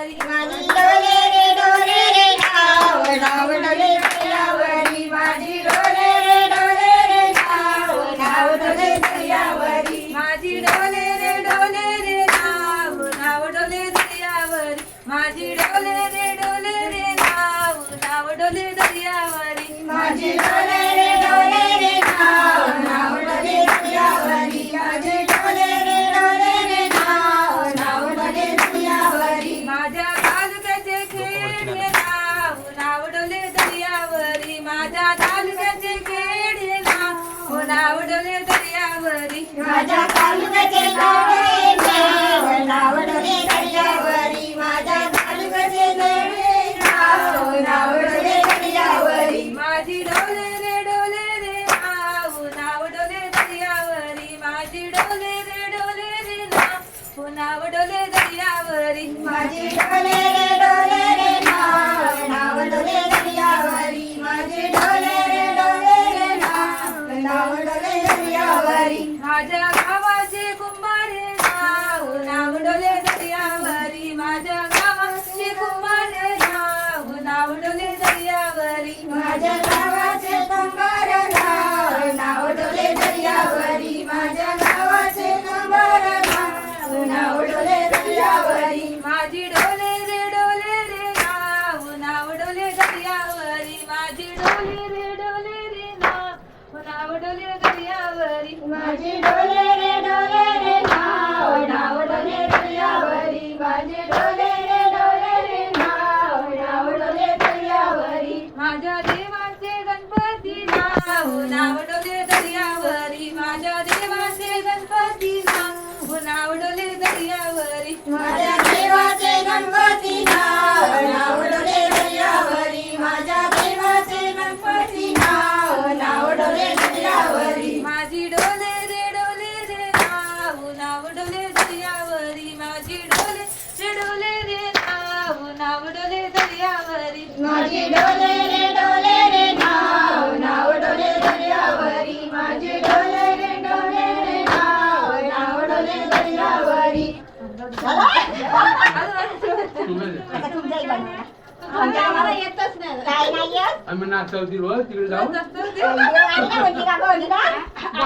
दर्यावरी माझी डोले रे नाव नाव डोले दर्यावरी माझी डोले रे नाव नाव डोले दर्यावरी माझी डोले रे नाव नाव डोले दर्यावरी माझी डोले रे नाव नाव डोले दर्यावरी माझी डोले रे नाव नाव डोले दर्यावरी माझी डोले रे नाव नाव डोले दर्यावरी माझ्या तालुक्याचे खेड हे नाव डोले दर्यावरी माझ्या तालुक्याचे खेड हे नाव डोले दर्यावरी माझ्या तालुक्याचे नाव नाव डोले दर्यावरी माझ्या तालुक्याचे नाव डोले दर्यावरी माझी डोले रे नाव नाव डोले दर्यावरी माझी डोले रे नाव डोले दर्यावरी माझी डोले रे नाव नाव डोले दर्यावरी माझी डोले रे नाव डोले दर्यावरी माझ्या गावाचे कुंभारे नाव डोले दर्यावरी माझ्या गावाचे कुंभारे नाव डोले दर्यावरी माझ्या गावाचे कंबर नाव डोले दर्यावरी माझ्या गावाचे कंबर नाव डोले दर्यावरी माझी डोले रे नाव डोले दर्यावरी माझी डोले रे नाव डोले दर्यावरी माझी डोले रे नाव नाव डोले दर्यावरी माझी डोले रे नाव डोले दर्यावरी माझ्या देवाचे गणपती नाव डोले दर्यावरी माझ्या देवाचे गणपती नाव डोले दर्यावरी माझ्या देवाचे गणपती नाव डोले दर्यावरी माझ्या देवाचे गणपती नाव डोले दर्यावरी माझी डोले रे नाव डोले दर्यावरी माझी डोले रे नाव डोले दर्यावरी माझी डोले रे नाव नाव डोले दर्यावरी माझी डोले रे नाव डोले दर्यावरी आम्हाला येतच नाही काय नाही येत आम्ही नाचवतील तिकडे जाऊ जास्त म्हणजे का